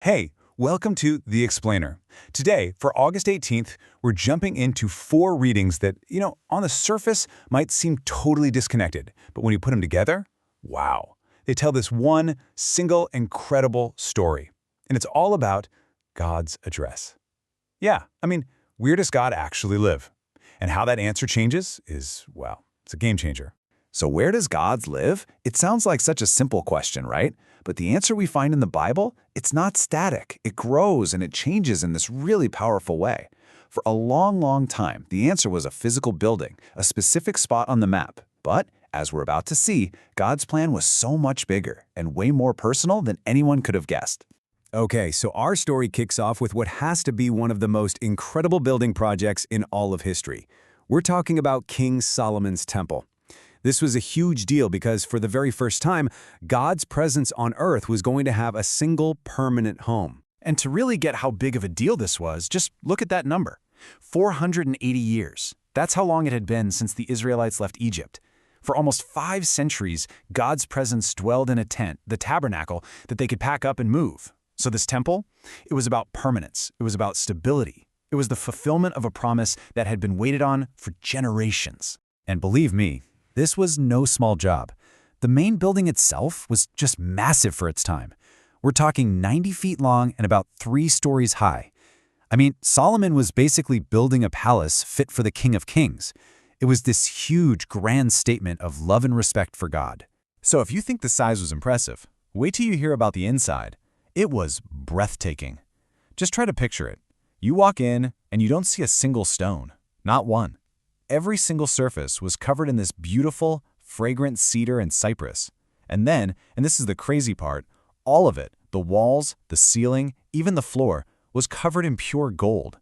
Hey, welcome to The Explainer. Today, for August 18th, we're jumping into 4 readings that, on the surface might seem totally disconnected, but when you put them together, wow. They tell this one single incredible story. And it's all about God's address. Yeah, where does God actually live? And how that answer changes is, well, it's a game changer. So where does God live? It sounds like such a simple question, right? But the answer we find in the Bible, it's not static. It grows and it changes in this really powerful way. For a long, long time, the answer was a physical building, a specific spot on the map. But, as we're about to see, God's plan was so much bigger and way more personal than anyone could have guessed. Okay, so our story kicks off with what has to be one of the most incredible building projects in all of history. We're talking about King Solomon's Temple. This was a huge deal because for the very first time, God's presence on earth was going to have a single permanent home. And to really get how big of a deal this was, just look at that number. 480 years. That's how long it had been since the Israelites left Egypt. For almost 5 centuries, God's presence dwelled in a tent, the tabernacle, that they could pack up and move. So this temple, it was about permanence. It was about stability. It was the fulfillment of a promise that had been waited on for generations. And believe me, this was no small job. The main building itself was just massive for its time. We're talking 90 feet long and about 3 stories high. Solomon was basically building a palace fit for the King of Kings. It was this huge, grand statement of love and respect for God. So if you think the size was impressive, wait till you hear about the inside. It was breathtaking. Just try to picture it. You walk in and you don't see a single stone, not one. Every single surface was covered in this beautiful, fragrant cedar and cypress. And then, and this is the crazy part, all of it, the walls, the ceiling, even the floor, was covered in pure gold.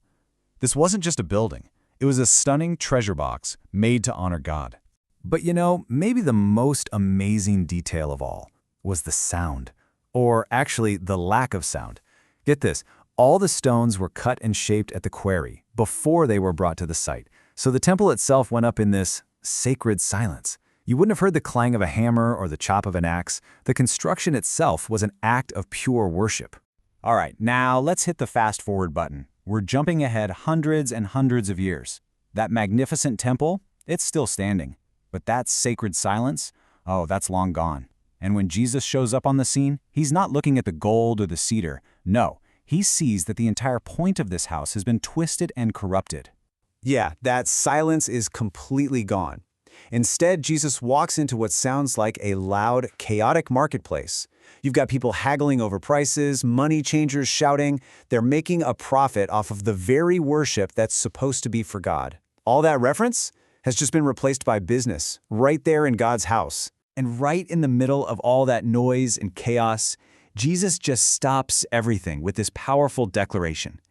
This wasn't just a building. It was a stunning treasure box made to honor God. But maybe the most amazing detail of all was the sound. Or actually, the lack of sound. Get this, all the stones were cut and shaped at the quarry before they were brought to the site. So the temple itself went up in this sacred silence. You wouldn't have heard the clang of a hammer or the chop of an axe. The construction itself was an act of pure worship. All right, now let's hit the fast forward button. We're jumping ahead hundreds and hundreds of years. That magnificent temple, it's still standing. But that sacred silence, oh, that's long gone. And when Jesus shows up on the scene, he's not looking at the gold or the cedar. No, he sees that the entire point of this house has been twisted and corrupted. Yeah, that silence is completely gone. Instead, Jesus walks into what sounds like a loud, chaotic marketplace. You've got people haggling over prices, money changers shouting. They're making a profit off of the very worship that's supposed to be for God. All that reference has just been replaced by business, right there in God's house. And right in the middle of all that noise and chaos, Jesus just stops everything with this powerful declaration.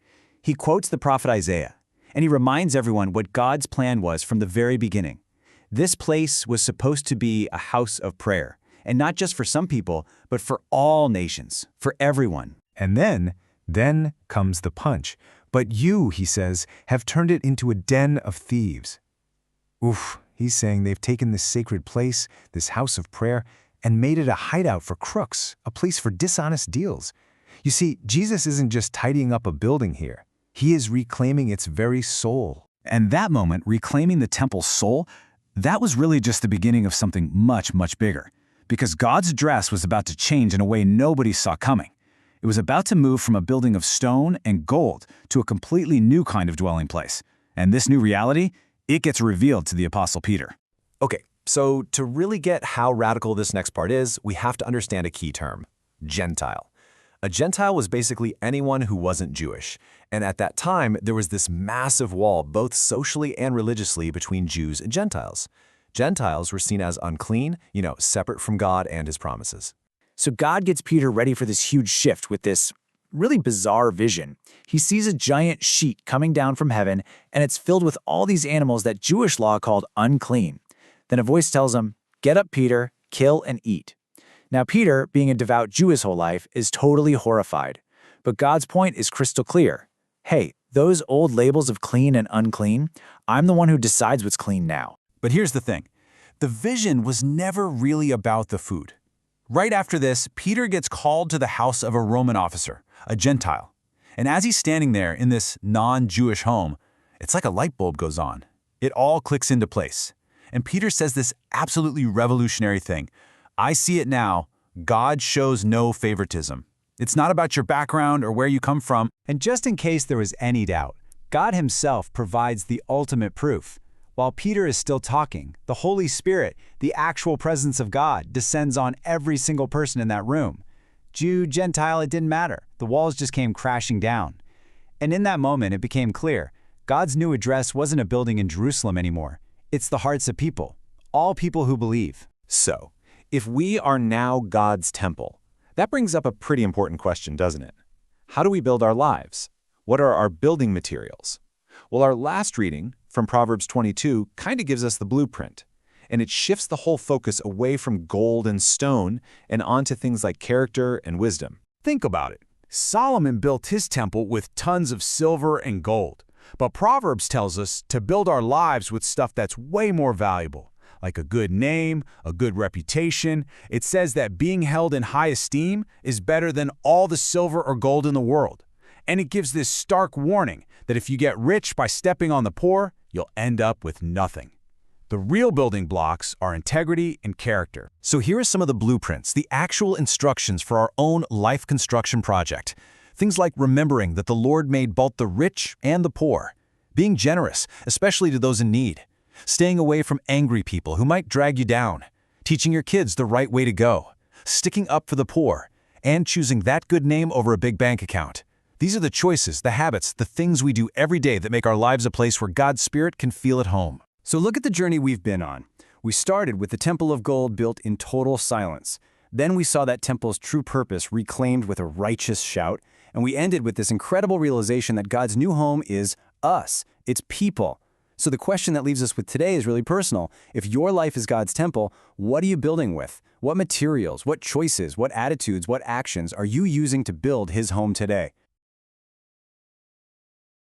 He quotes the prophet Isaiah. And he reminds everyone what God's plan was from the very beginning. This place was supposed to be a house of prayer, and not just for some people, but for all nations, for everyone. And then comes the punch. But you, he says, have turned it into a den of thieves. Oof, he's saying they've taken this sacred place, this house of prayer, and made it a hideout for crooks, a place for dishonest deals. You see, Jesus isn't just tidying up a building here. He is reclaiming its very soul. And that moment, reclaiming the temple's soul, that was really just the beginning of something much, much bigger. Because God's address was about to change in a way nobody saw coming. It was about to move from a building of stone and gold to a completely new kind of dwelling place. And this new reality, it gets revealed to the Apostle Peter. Okay, so to really get how radical this next part is, we have to understand a key term: Gentile. A Gentile was basically anyone who wasn't Jewish. And at that time, there was this massive wall, both socially and religiously, between Jews and Gentiles. Gentiles were seen as unclean, separate from God and his promises. So God gets Peter ready for this huge shift with this really bizarre vision. He sees a giant sheet coming down from heaven, and it's filled with all these animals that Jewish law called unclean. Then a voice tells him, "Get up, Peter, kill and eat." Now Peter, being a devout Jew his whole life, is totally horrified. But God's point is crystal clear. Hey, those old labels of clean and unclean, I'm the one who decides what's clean now. But here's the thing. The vision was never really about the food. Right after this, Peter gets called to the house of a Roman officer, a Gentile. And as he's standing there in this non-Jewish home, it's like a light bulb goes on. It all clicks into place. And Peter says this absolutely revolutionary thing. I see it now. God shows no favoritism. It's not about your background or where you come from. And just in case there was any doubt, God himself provides the ultimate proof. While Peter is still talking, the Holy Spirit, the actual presence of God, descends on every single person in that room. Jew, Gentile, it didn't matter. The walls just came crashing down. And in that moment, it became clear, God's new address wasn't a building in Jerusalem anymore. It's the hearts of people, all people who believe. So, if we are now God's temple, that brings up a pretty important question, doesn't it? How do we build our lives? What are our building materials? Well, our last reading from Proverbs 22 kind of gives us the blueprint, and it shifts the whole focus away from gold and stone and onto things like character and wisdom. Think about it. Solomon built his temple with tons of silver and gold. But Proverbs tells us to build our lives with stuff that's way more valuable, like a good name, a good reputation. It says that being held in high esteem is better than all the silver or gold in the world. And it gives this stark warning that if you get rich by stepping on the poor, you'll end up with nothing. The real building blocks are integrity and character. So here are some of the blueprints, the actual instructions for our own life construction project. Things like remembering that the Lord made both the rich and the poor, being generous, especially to those in need, staying away from angry people who might drag you down, teaching your kids the right way to go, sticking up for the poor, and choosing that good name over a big bank account. These are the choices, the habits, the things we do every day that make our lives a place where God's Spirit can feel at home. So look at the journey we've been on. We started with the Temple of Gold built in total silence. Then we saw that temple's true purpose reclaimed with a righteous shout, and we ended with this incredible realization that God's new home is us. It's people. So the question that leaves us with today is really personal. If your life is God's temple, what are you building with? What materials, what choices, what attitudes, what actions are you using to build His home today?